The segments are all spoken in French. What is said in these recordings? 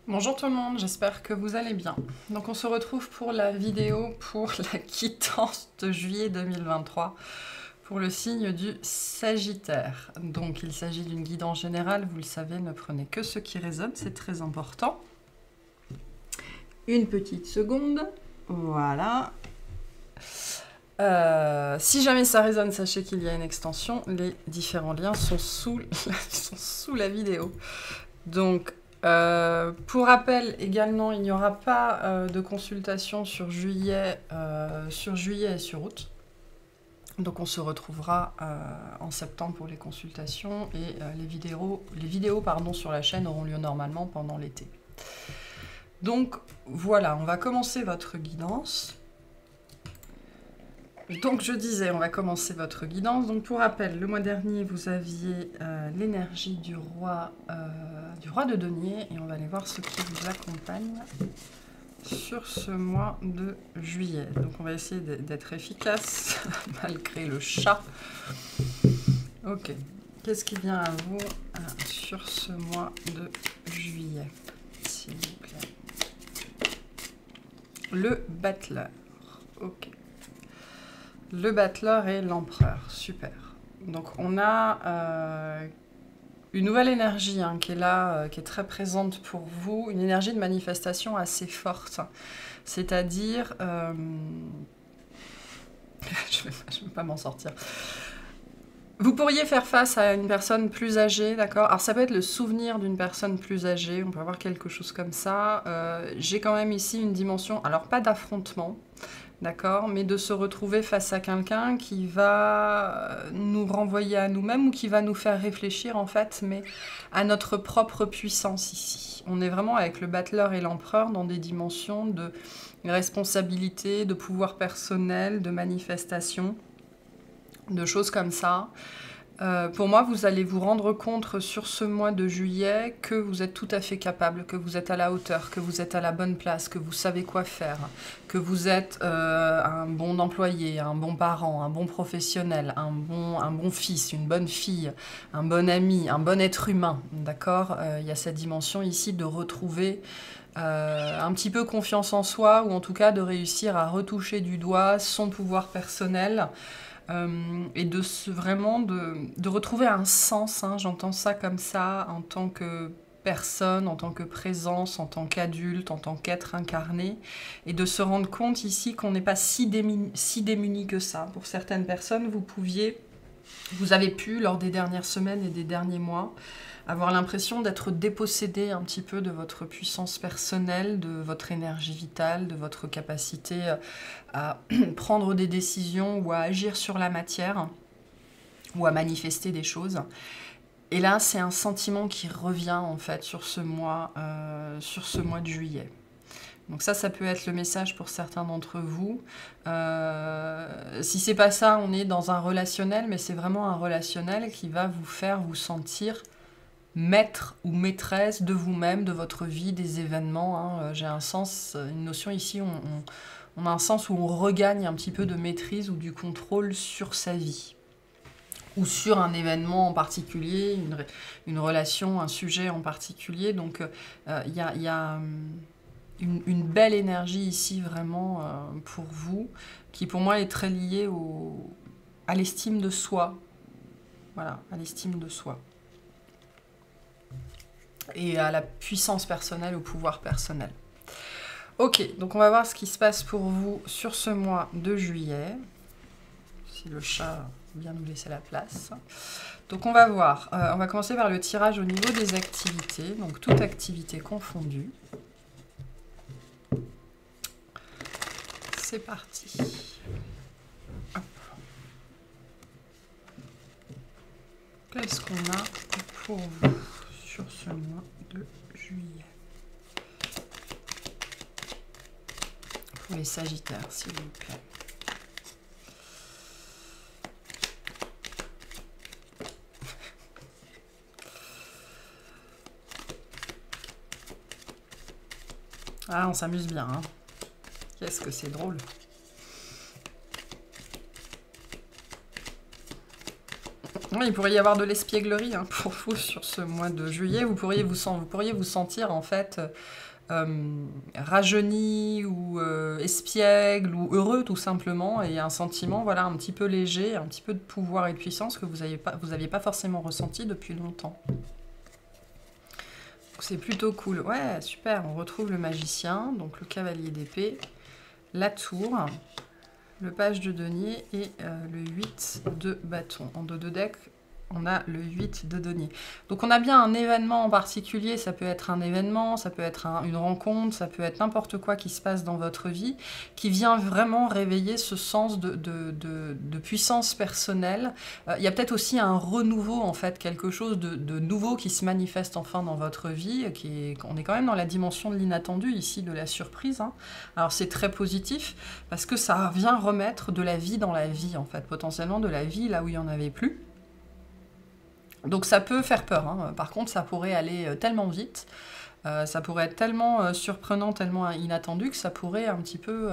Bonjour tout le monde, j'espère que vous allez bien. Donc on se retrouve pour la vidéo pour la quittance de juillet 2023 pour le signe du Sagittaire. Donc il s'agit d'une guidance générale, vous le savez, ne prenez que ce qui résonne, c'est très important. Une petite seconde, voilà. Si jamais ça résonne, sachez qu'il y a une extension, les différents liens sont sous la vidéo. Donc pour rappel, également, il n'y aura pas de consultation sur juillet et sur août. Donc on se retrouvera en septembre pour les consultations et les vidéos sur la chaîne auront lieu normalement pendant l'été. Donc voilà, on va commencer votre guidance. Donc je disais, on va commencer votre guidance. Donc pour rappel, le mois dernier, vous aviez l'énergie du roi de denier et on va aller voir ce qui vous accompagne sur ce mois de juillet. Donc on va essayer d'être efficace malgré le chat. Ok, qu'est-ce qui vient à vous sur ce mois de juillet, s'il vous plaît? Le battleur, ok. Le battleur et l'empereur, super. Donc on a une nouvelle énergie qui est là, qui est très présente pour vous, une énergie de manifestation assez forte. C'est-à-dire... je ne vais pas m'en sortir. Vous pourriez faire face à une personne plus âgée, d'accord? Alors ça peut être le souvenir d'une personne plus âgée, on peut avoir quelque chose comme ça. J'ai quand même ici une dimension, alors pas d'affrontement, d'accord, mais de se retrouver face à quelqu'un qui va nous renvoyer à nous-mêmes ou qui va nous faire réfléchir en fait, mais à notre propre puissance ici. On est vraiment avec le battleur et l'empereur dans des dimensions de responsabilité, de pouvoir personnel, de manifestation, de choses comme ça. Pour moi, vous allez vous rendre compte sur ce mois de juillet que vous êtes tout à fait capable, que vous êtes à la hauteur, que vous êtes à la bonne place, que vous savez quoi faire, que vous êtes un bon employé, un bon parent, un bon professionnel, un bon fils, une bonne fille, un bon ami, un bon être humain, d'accord? Il y a cette dimension ici de retrouver un petit peu confiance en soi, ou en tout cas de réussir à retoucher du doigt son pouvoir personnel, et vraiment de retrouver un sens, j'entends ça comme ça, en tant que personne, en tant que présence, en tant qu'adulte, en tant qu'être incarné, et de se rendre compte ici qu'on n'est pas si démuni que ça. Pour certaines personnes, vous avez pu, lors des dernières semaines et des derniers mois, avoir l'impression d'être dépossédé un petit peu de votre puissance personnelle, de votre énergie vitale, de votre capacité à prendre des décisions ou à agir sur la matière ou à manifester des choses. Et là, c'est un sentiment qui revient en fait sur ce mois de juillet. Donc ça peut être le message pour certains d'entre vous. Si c'est pas ça, on est dans un relationnel, mais c'est vraiment un relationnel qui va vous faire vous sentir maître ou maîtresse de vous-même, de votre vie, des événements. J'ai un sens, une notion ici, on a un sens où on regagne un petit peu de maîtrise ou du contrôle sur sa vie. Ou sur un événement en particulier, une relation, un sujet en particulier. Donc il y a une belle énergie ici vraiment pour vous, qui pour moi est très liée à l'estime de soi. Voilà, à l'estime de soi. Et à la puissance personnelle, au pouvoir personnel. Ok, donc on va voir ce qui se passe pour vous sur ce mois de juillet. Si le chat vient nous laisser la place. Donc on va voir, on va commencer par le tirage au niveau des activités, donc toute activité confondue. C'est parti. Hop. Qu'est-ce qu'on a pour vous sur ce mois de juillet? Pour les Sagittaires, s'il vous plaît. Ah, on s'amuse bien, hein. Qu'est-ce que c'est drôle. Oui, il pourrait y avoir de l'espièglerie hein, pour vous sur ce mois de juillet. Vous pourriez vous sentir en fait rajeuni ou espiègle ou heureux tout simplement, et un sentiment voilà un petit peu léger, un petit peu de pouvoir et de puissance que vous aviez pas forcément ressenti depuis longtemps. C'est plutôt cool. Ouais, super, on retrouve le magicien, donc le cavalier d'épée, la tour, le page de denier et le 8 de bâton. En dos de deck, on a le 8 de denier. Donc on a bien un événement en particulier, ça peut être un événement, ça peut être une rencontre, ça peut être n'importe quoi qui se passe dans votre vie, qui vient vraiment réveiller ce sens de puissance personnelle. Il y a peut-être aussi un renouveau, en fait, quelque chose de nouveau qui se manifeste enfin dans votre vie, on est quand même dans la dimension de l'inattendu ici, de la surprise. Hein. Alors c'est très positif, parce que ça vient remettre de la vie dans la vie, en fait, potentiellement de la vie là où il n'y en avait plus. Donc ça peut faire peur, hein. Par contre ça pourrait aller tellement vite, ça pourrait être tellement surprenant, tellement inattendu que ça pourrait un petit peu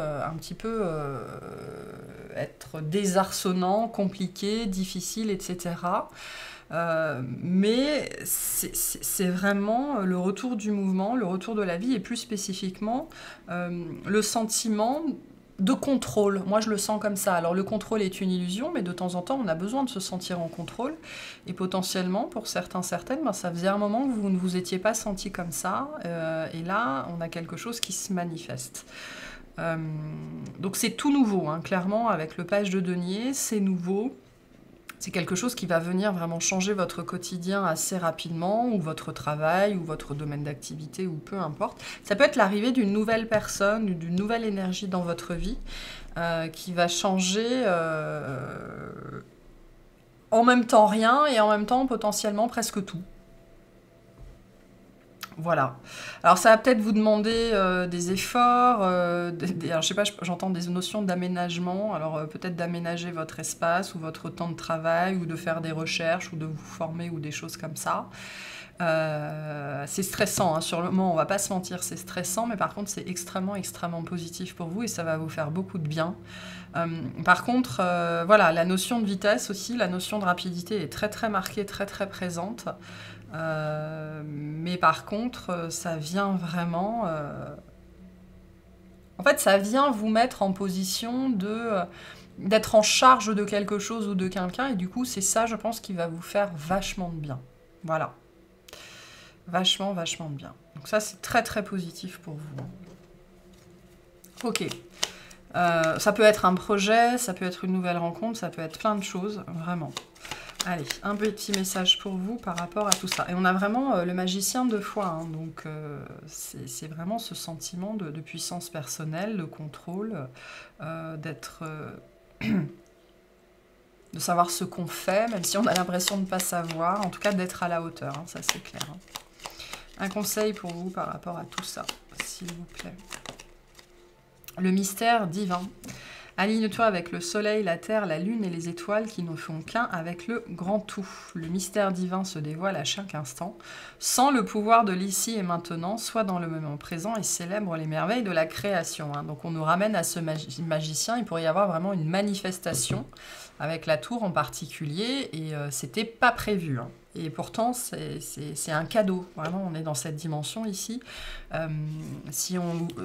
être désarçonnant, compliqué, difficile, etc. Mais c'est vraiment le retour du mouvement, le retour de la vie, et plus spécifiquement le sentiment de contrôle. Moi, je le sens comme ça. Alors, le contrôle est une illusion, mais de temps en temps, on a besoin de se sentir en contrôle. Et potentiellement, pour certains, certaines, ben, ça faisait un moment que vous ne vous étiez pas senti comme ça. Et là, on a quelque chose qui se manifeste. Donc, c'est tout nouveau, hein, clairement, avec le page de denier, c'est nouveau. C'est quelque chose qui va venir vraiment changer votre quotidien assez rapidement, ou votre travail, ou votre domaine d'activité, ou peu importe. Ça peut être l'arrivée d'une nouvelle personne, ou d'une nouvelle énergie dans votre vie, qui va changer en même temps rien, et en même temps potentiellement presque tout. Voilà. Alors ça va peut-être vous demander des efforts, alors je sais pas, j'entends des notions d'aménagement, alors peut-être d'aménager votre espace ou votre temps de travail, ou de faire des recherches, ou de vous former, ou des choses comme ça. C'est stressant, hein. Sur le moment, on va pas se mentir, c'est stressant, mais par contre c'est extrêmement, extrêmement positif pour vous, et ça va vous faire beaucoup de bien. Par contre, voilà, la notion de vitesse aussi, la notion de rapidité est très très marquée, très très présente. Mais par contre, ça vient vraiment... En fait, ça vient vous mettre en position d'être en charge de quelque chose ou de quelqu'un, et du coup, c'est ça, je pense, qui va vous faire vachement de bien. Voilà. Vachement, vachement de bien. Donc ça, c'est très, très positif pour vous. Ok. Ça peut être un projet, ça peut être une nouvelle rencontre, ça peut être plein de choses, vraiment. Allez, un petit message pour vous par rapport à tout ça. Et on a vraiment le magicien 2 fois, hein, donc c'est vraiment ce sentiment de puissance personnelle, de contrôle, d'être... de savoir ce qu'on fait, même si on a l'impression de ne pas savoir, en tout cas d'être à la hauteur, hein, ça c'est clair. Hein. Un conseil pour vous par rapport à tout ça, s'il vous plaît. Le mystère divin. Aligne-toi avec le soleil, la terre, la lune et les étoiles qui ne font qu'un avec le grand tout. Le mystère divin se dévoile à chaque instant. Sans le pouvoir de l'ici et maintenant, soit dans le moment présent et célèbre les merveilles de la création. Hein. Donc on nous ramène à ce magicien. Il pourrait y avoir vraiment une manifestation avec la tour en particulier, et c'était pas prévu. Hein. Et pourtant, c'est un cadeau. Vraiment, on est dans cette dimension ici.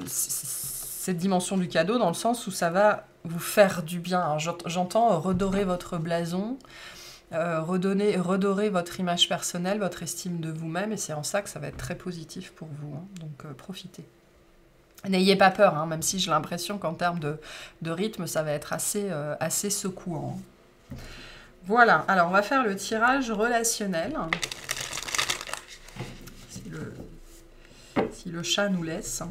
Cette dimension du cadeau, dans le sens où ça va vous faire du bien. Alors, j'entends redorer votre blason, redorer votre image personnelle, votre estime de vous-même, et c'est en ça que ça va être très positif pour vous. Hein. Donc, profitez. N'ayez pas peur, hein, même si j'ai l'impression qu'en termes de rythme, ça va être assez secouant. Voilà, alors on va faire le tirage relationnel. Si le chat nous laisse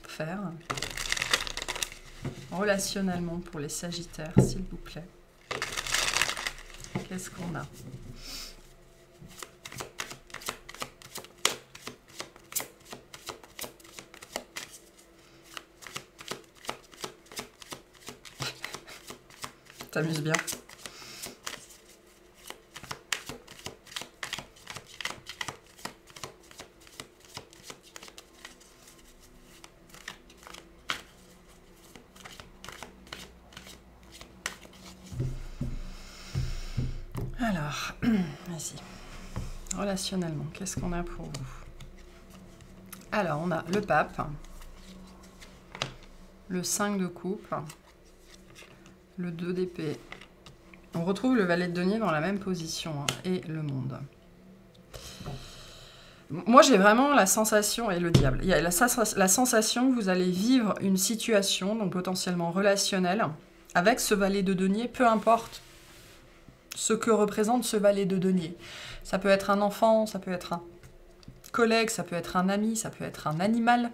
faire. Relationnellement pour les Sagittaires, s'il vous plaît. Qu'est-ce qu'on a ? T'amuses bien. Alors, Alors, vas-y. Relationnellement, qu'est-ce qu'on a pour vous? Alors, on a le pape, le 5 de coupe, le 2 d'épée. On retrouve le valet de denier dans la même position, hein, et le monde. Moi, j'ai vraiment la sensation, et le diable, il y a la sensation que vous allez vivre une situation, donc potentiellement relationnelle, avec ce valet de denier, peu importe ce que représente ce valet de denier. Ça peut être un enfant, ça peut être un collègue, ça peut être un ami, ça peut être un animal,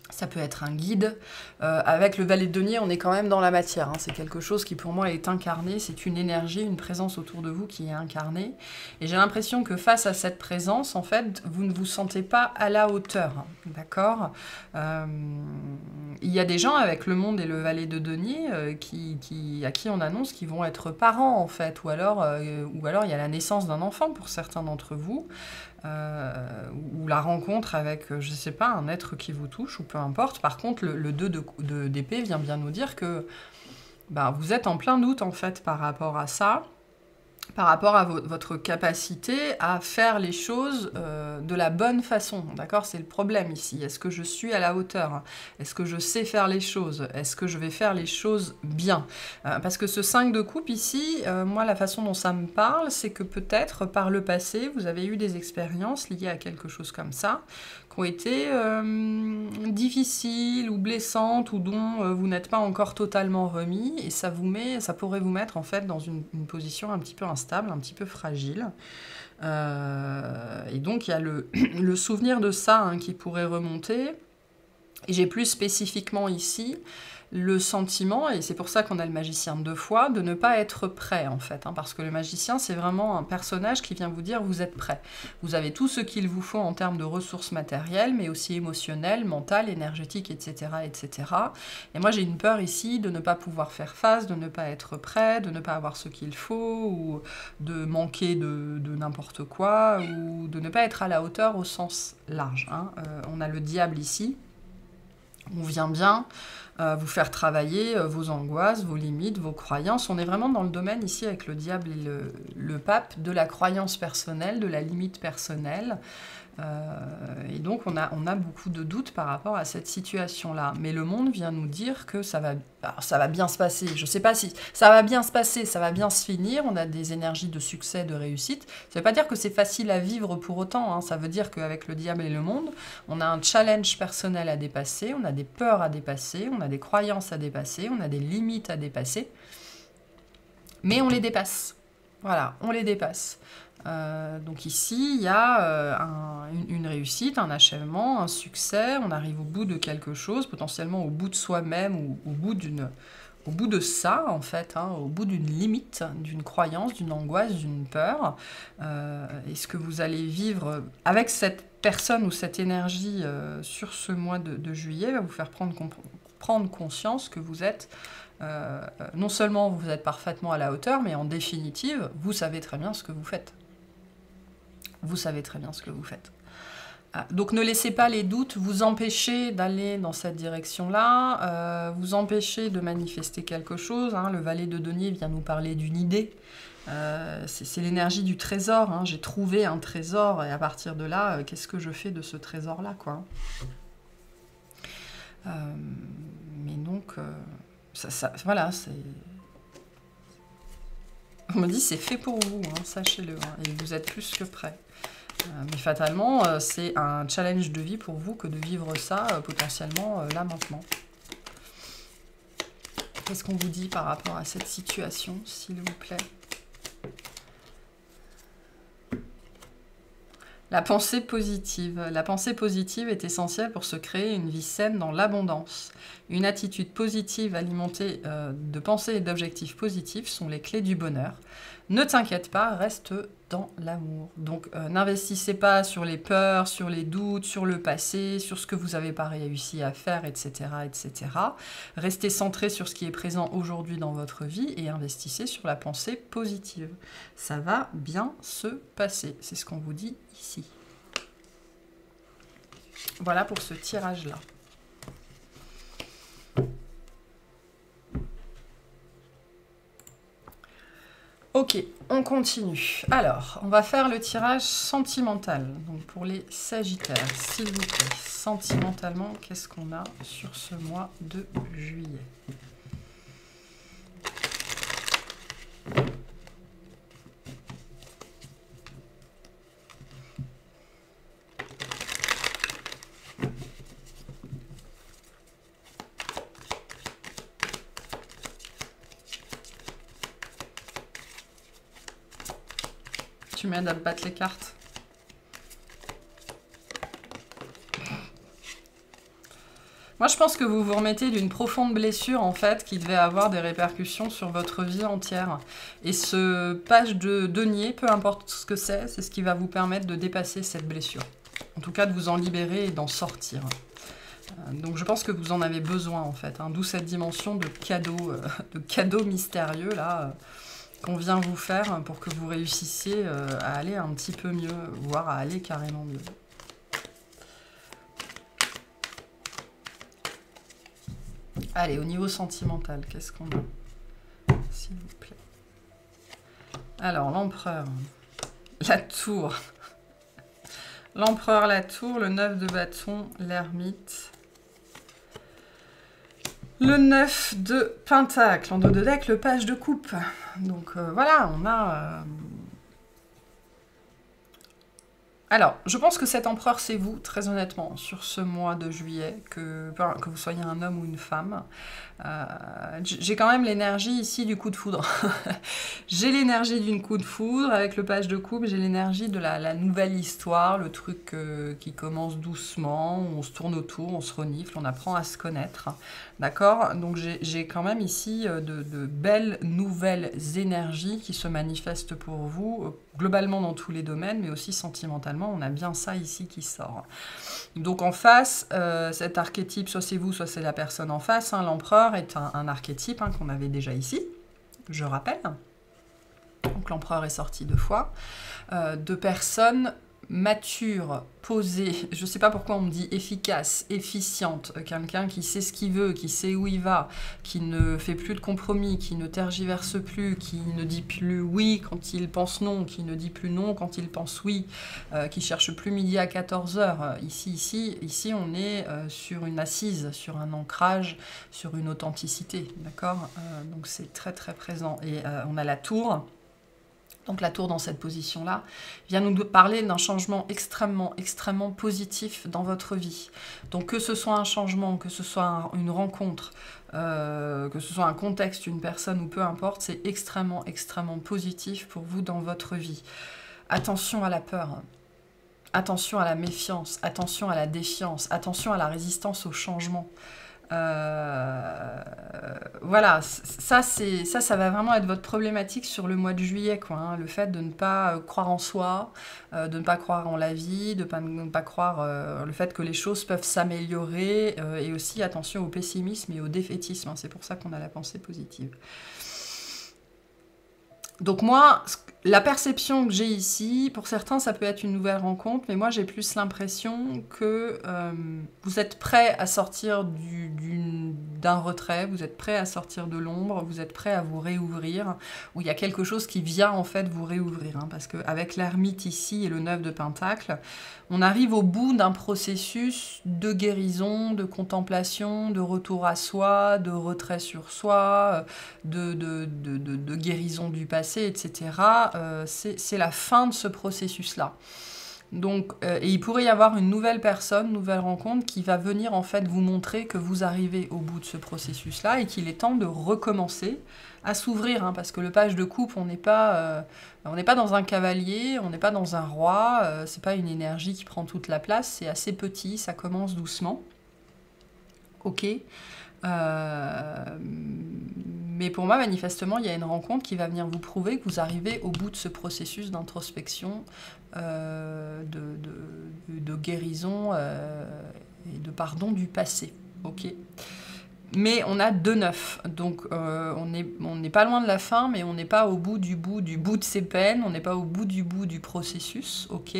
ça peut être un guide. Avec le valet de denier, on est quand même dans la matière, hein. C'est quelque chose qui pour moi est incarné, c'est une énergie, une présence autour de vous qui est incarnée. Et j'ai l'impression que face à cette présence, en fait, vous ne vous sentez pas à la hauteur, d'accord? Il y a des gens avec le monde et le valet de denier à qui on annonce qu'ils vont être parents, en fait, ou alors il y a la naissance d'un enfant pour certains d'entre vous. Ou la rencontre avec, je ne sais pas, un être qui vous touche, ou peu importe. Par contre, le 2 d'épée vient bien nous dire que bah, vous êtes en plein doute, en fait, par rapport à ça, par rapport à votre capacité à faire les choses de la bonne façon, d'accord? C'est le problème ici. Est-ce que je suis à la hauteur? Est-ce que je sais faire les choses? Est-ce que je vais faire les choses bien? Parce que ce 5 de coupe ici, moi, la façon dont ça me parle, c'est que peut-être, par le passé, vous avez eu des expériences liées à quelque chose comme ça, qui ont été difficiles ou blessantes, ou dont vous n'êtes pas encore totalement remis, et ça pourrait vous mettre en fait dans une position un petit peu instable, un petit peu fragile. Et donc il y a le souvenir de ça, hein, qui pourrait remonter. Et j'ai plus spécifiquement ici le sentiment, et c'est pour ça qu'on a le magicien de 2 fois, de ne pas être prêt, en fait. Hein, parce que le magicien, c'est vraiment un personnage qui vient vous dire « vous êtes prêt ». Vous avez tout ce qu'il vous faut en termes de ressources matérielles, mais aussi émotionnelles, mentales, énergétiques, etc. etc. Et moi, j'ai une peur ici de ne pas pouvoir faire face, de ne pas être prêt, de ne pas avoir ce qu'il faut, ou de manquer de n'importe quoi, ou de ne pas être à la hauteur au sens large. Hein. On a le diable ici. On vient bien vous faire travailler vos angoisses, vos limites, vos croyances. On est vraiment dans le domaine ici avec le diable et le pape de la croyance personnelle, de la limite personnelle. Et donc on a beaucoup de doutes par rapport à cette situation-là. Mais le monde vient nous dire que ça va bien se passer. Je ne sais pas si ça va bien se passer, ça va bien se finir. On a des énergies de succès, de réussite. Ça ne veut pas dire que c'est facile à vivre pour autant. Hein. Ça veut dire qu'avec le diable et le monde, on a un challenge personnel à dépasser, on a des peurs à dépasser, on a des croyances à dépasser, on a des limites à dépasser. Mais on les dépasse. Voilà, on les dépasse. Donc ici, il y a une réussite, un achèvement, un succès. On arrive au bout de quelque chose, potentiellement au bout de soi-même, ou au bout de ça, en fait, hein, au bout d'une limite, d'une croyance, d'une angoisse, d'une peur. Et ce que vous allez vivre avec cette personne ou cette énergie sur ce mois de juillet va vous faire prendre conscience que vous êtes... non seulement vous êtes parfaitement à la hauteur, mais en définitive, vous savez très bien ce que vous faites. Vous savez très bien ce que vous faites. Donc ne laissez pas les doutes vous empêcher d'aller dans cette direction-là, vous empêcher de manifester quelque chose. Hein. Le valet de denier vient nous parler d'une idée. C'est l'énergie du trésor. Hein. J'ai trouvé un trésor, et à partir de là, qu'est-ce que je fais de ce trésor-là, quoi. Mais donc... voilà, c'est... On me dit c'est fait pour vous, hein, sachez-le, hein, et vous êtes plus que prêts. Mais fatalement, c'est un challenge de vie pour vous que de vivre ça potentiellement là maintenant. Qu'est-ce qu'on vous dit par rapport à cette situation, s'il vous plaît? La pensée positive. La pensée positive est essentielle pour se créer une vie saine dans l'abondance. Une attitude positive alimentée de pensées et d'objectifs positifs sont les clés du bonheur. Ne t'inquiète pas, reste dans l'amour. Donc n'investissez pas sur les peurs, sur les doutes, sur le passé, sur ce que vous n'avez pas réussi à faire, etc., etc. Restez centré sur ce qui est présent aujourd'hui dans votre vie et investissez sur la pensée positive. Ça va bien se passer. C'est ce qu'on vous dit ici. Voilà pour ce tirage-là. Ok, On continue. Alors, on va faire le tirage sentimental. Donc pour les Sagittaires, s'il vous plaît, sentimentalement, qu'est-ce qu'on a sur ce mois de juillet? Tu m'aides à battre les cartes. Moi, je pense que vous vous remettez d'une profonde blessure, en fait, qui devait avoir des répercussions sur votre vie entière. Et ce page de denier, peu importe ce que c'est ce qui va vous permettre de dépasser cette blessure. En tout cas, de vous en libérer et d'en sortir. Donc, je pense que vous en avez besoin, en fait. Hein, d'où cette dimension de cadeau mystérieux, là, qu'on vient vous faire pour que vous réussissiez à aller un petit peu mieux, voire à aller carrément mieux. Allez, au niveau sentimental, qu'est-ce qu'on a? S'il vous plaît. Alors, l'empereur, la tour. L'empereur, la tour, le 9 de bâton, l'ermite. Le 9 de pentacle, en dos de deck, le page de coupe. Donc voilà, on a... Alors, je pense que cet empereur, c'est vous, très honnêtement, sur ce mois de juillet, que vous soyez un homme ou une femme. J'ai quand même l'énergie ici du coup de foudre. J'ai l'énergie d'une coup de foudre, avec le page de coupe, j'ai l'énergie de la nouvelle histoire, le truc qui commence doucement, où on se tourne autour, on se renifle, on apprend à se connaître. D'accord? Donc j'ai quand même ici de belles nouvelles énergies qui se manifestent pour vous, globalement dans tous les domaines, mais aussi sentimentalement, on a bien ça ici qui sort. Donc en face, cet archétype, soit c'est vous, soit c'est la personne en face, hein, l'empereur est un archétype hein, qu'on avait déjà ici, je rappelle. Donc l'empereur est sorti 2 fois. De personnes matures, posées, je ne sais pas pourquoi on me dit efficace, efficiente, quelqu'un qui sait ce qu'il veut, qui sait où il va, qui ne fait plus de compromis, qui ne tergiverse plus, qui ne dit plus oui quand il pense non, qui ne dit plus non quand il pense oui, qui cherche plus midi à 14 h. Ici, on est sur une assise, sur un ancrage, sur une authenticité, d'accord? Donc c'est très très présent. Et on a la tour. Donc la tour dans cette position-là vient nous parler d'un changement extrêmement, extrêmement positif dans votre vie. Donc que ce soit un changement, que ce soit une rencontre, que ce soit un contexte, une personne ou peu importe, c'est extrêmement, extrêmement positif pour vous dans votre vie. Attention à la peur, attention à la méfiance, attention à la défiance, attention à la résistance au changement. Voilà, ça va vraiment être votre problématique sur le mois de juillet, quoi, hein, le fait de ne pas croire en soi, de ne pas croire en la vie, de ne pas croire le fait que les choses peuvent s'améliorer, et aussi attention au pessimisme et au défaitisme, hein, c'est pour ça qu'on a la pensée positive. Donc moi, la perception que j'ai ici, pour certains ça peut être une nouvelle rencontre, mais moi j'ai plus l'impression que vous êtes prêt à sortir d'un retrait, vous êtes prêt à sortir de l'ombre, vous êtes prêt à vous réouvrir, où il y a quelque chose qui vient en fait vous réouvrir, hein, parce qu'avec l'ermite ici et le 9 de pentacle, on arrive au bout d'un processus de guérison, de contemplation, de retour à soi, de retrait sur soi, de guérison du passé, etc. C'est la fin de ce processus-là. Donc, et il pourrait y avoir une nouvelle personne, une nouvelle rencontre qui va venir en fait vous montrer que vous arrivez au bout de ce processus-là et qu'il est temps de recommencer à s'ouvrir, hein, parce que le page de coupe, on n'est pas dans un cavalier, on n'est pas dans un roi, c'est pas une énergie qui prend toute la place, c'est assez petit, ça commence doucement. Ok. Mais pour moi, manifestement, il y a une rencontre qui va venir vous prouver que vous arrivez au bout de ce processus d'introspection, de guérison et de pardon du passé. Ok. Mais on a 2-9, donc on n'est pas loin de la fin, mais on n'est pas au bout de ses peines, on n'est pas au bout du processus, ok.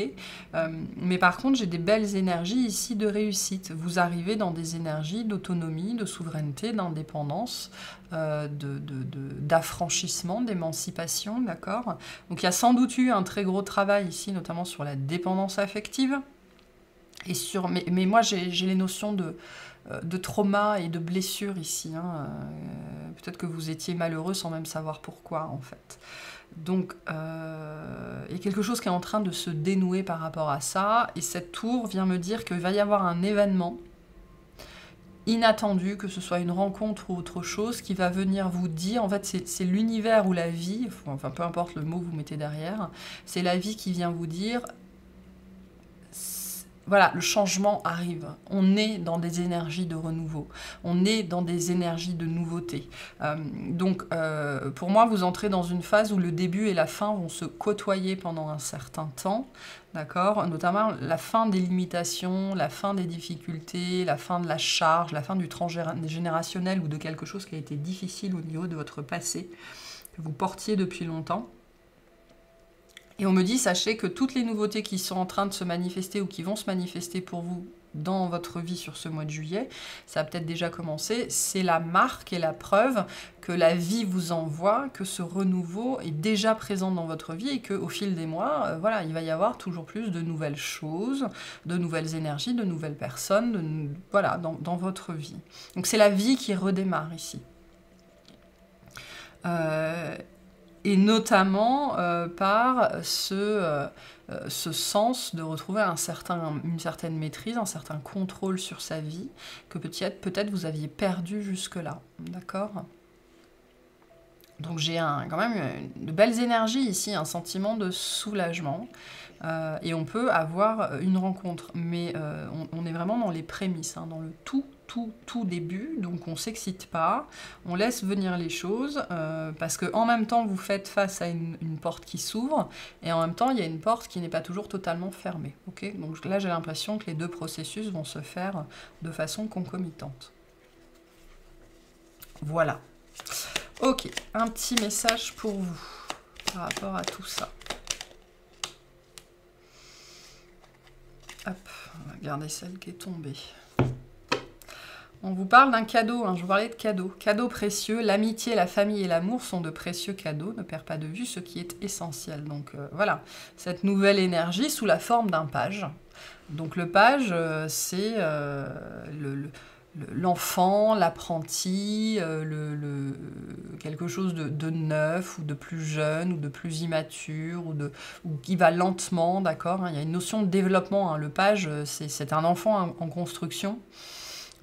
Mais par contre, j'ai des belles énergies ici de réussite. Vous arrivez dans des énergies d'autonomie, de souveraineté, d'indépendance, d'affranchissement, d'émancipation, d'accord. Donc il y a sans doute eu un très gros travail ici, notamment sur la dépendance affective, et mais moi j'ai les notions de trauma et de blessure ici. Hein. Peut-être que vous étiez malheureux sans même savoir pourquoi, en fait. Donc, il y a quelque chose qui est en train de se dénouer par rapport à ça. Et cette tour vient me dire qu'il va y avoir un événement inattendu, que ce soit une rencontre ou autre chose, qui va venir vous dire, en fait, c'est l'univers ou la vie, enfin, peu importe le mot que vous mettez derrière, c'est la vie qui vient vous dire... Voilà, le changement arrive. On est dans des énergies de renouveau. On est dans des énergies de nouveauté. Donc, pour moi, vous entrez dans une phase où le début et la fin vont se côtoyer pendant un certain temps. D'accord ? Notamment la fin des limitations, la fin des difficultés, la fin de la charge, la fin du transgénérationnel ou de quelque chose qui a été difficile au niveau de votre passé, que vous portiez depuis longtemps. Et on me dit, sachez que toutes les nouveautés qui sont en train de se manifester ou qui vont se manifester pour vous dans votre vie sur ce mois de juillet, ça a peut-être déjà commencé, c'est la marque et la preuve que la vie vous envoie, que ce renouveau est déjà présent dans votre vie et qu'au fil des mois, voilà, il va y avoir toujours plus de nouvelles choses, de nouvelles énergies, de nouvelles personnes, voilà, dans votre vie. Donc c'est la vie qui redémarre ici. Et notamment par ce sens de retrouver une certaine maîtrise, un certain contrôle sur sa vie, que peut-être vous aviez perdu jusque-là, d'accord ? Donc j'ai quand même de belles énergies ici, un sentiment de soulagement, et on peut avoir une rencontre, mais on est vraiment dans les prémices, hein, dans le tout début, donc on s'excite pas, on laisse venir les choses, parce qu'en même temps vous faites face à une porte qui s'ouvre, et en même temps il y a une porte qui n'est pas toujours totalement fermée, ok ? Donc là j'ai l'impression que les deux processus vont se faire de façon concomitante. Voilà. Ok, un petit message pour vous par rapport à tout ça. Hop, on va regarder celle qui est tombée. On vous parle d'un cadeau, hein, je vous parlais de cadeaux. Cadeaux précieux, l'amitié, la famille et l'amour sont de précieux cadeaux, ne perds pas de vue ce qui est essentiel. Donc voilà, cette nouvelle énergie sous la forme d'un page. Donc le page, c'est l'enfant, l'apprenti, quelque chose de neuf, ou de plus jeune, ou de plus immature, ou qui va lentement, d'accord, hein. Il y a une notion de développement, hein. Le page, c'est un enfant en construction.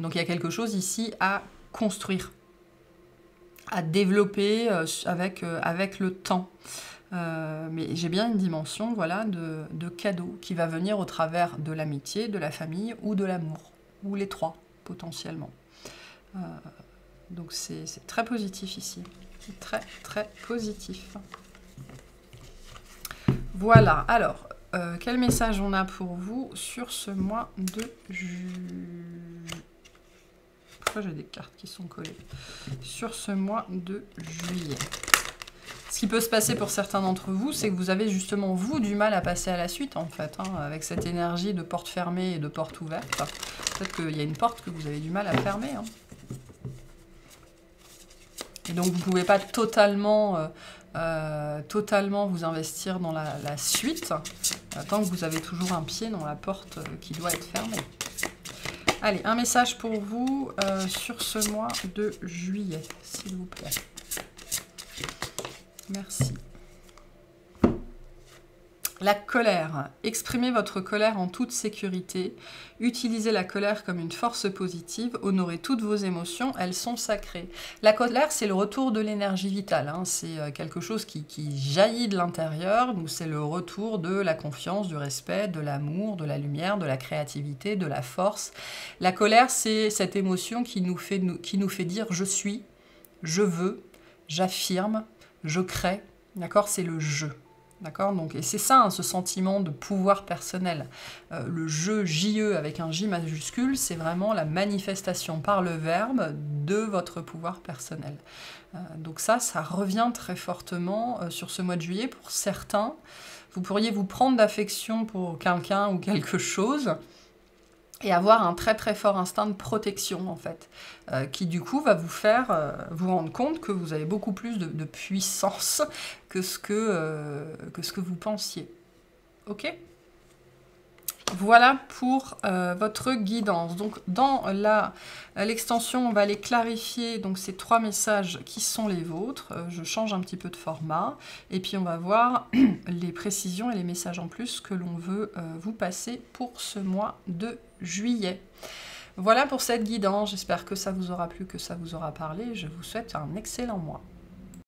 Donc il y a quelque chose ici à construire, à développer avec le temps. Mais j'ai bien une dimension, voilà, de cadeau qui va venir au travers de l'amitié, de la famille ou de l'amour, ou les trois potentiellement. Donc c'est très positif ici, c'est très très positif. Voilà, alors, quel message on a pour vous sur ce mois de juillet? Pourquoi j'ai des cartes qui sont collées? Sur ce mois de juillet. Ce qui peut se passer pour certains d'entre vous, c'est que vous avez justement, vous, du mal à passer à la suite, en fait, hein, avec cette énergie de porte fermée et de porte ouverte. Peut-être qu'il y a une porte que vous avez du mal à fermer. Hein. Et donc, vous ne pouvez pas totalement vous investir dans la suite, tant que vous avez toujours un pied dans la porte qui doit être fermée. Allez, un message pour vous sur ce mois de juillet, s'il vous plaît. Merci. La colère. Exprimez votre colère en toute sécurité. Utilisez la colère comme une force positive. Honorez toutes vos émotions, elles sont sacrées. La colère, c'est le retour de l'énergie vitale. Hein. C'est quelque chose qui jaillit de l'intérieur. Donc c'est le retour de la confiance, du respect, de l'amour, de la lumière, de la créativité, de la force. La colère, c'est cette émotion qui nous fait dire « je suis »,« je veux »,« j'affirme »,« je crée ». D'accord ? C'est le « je ». D'accord? Donc, et c'est ça, hein, ce sentiment de pouvoir personnel. Le jeu JE avec un J majuscule, c'est vraiment la manifestation par le verbe de votre pouvoir personnel. Donc ça revient très fortement sur ce mois de juillet. Pour certains, vous pourriez vous prendre d'affection pour quelqu'un ou quelque chose, et avoir un très très fort instinct de protection, en fait, qui du coup va vous faire vous rendre compte que vous avez beaucoup plus de puissance que ce que vous pensiez. Ok? Voilà pour votre guidance. Donc dans l'extension, on va aller clarifier donc, ces 3 messages qui sont les vôtres. Je change un petit peu de format. Et puis on va voir les précisions et les messages en plus que l'on veut vous passer pour ce mois de juillet. Voilà pour cette guidance. J'espère que ça vous aura plu, que ça vous aura parlé. Je vous souhaite un excellent mois.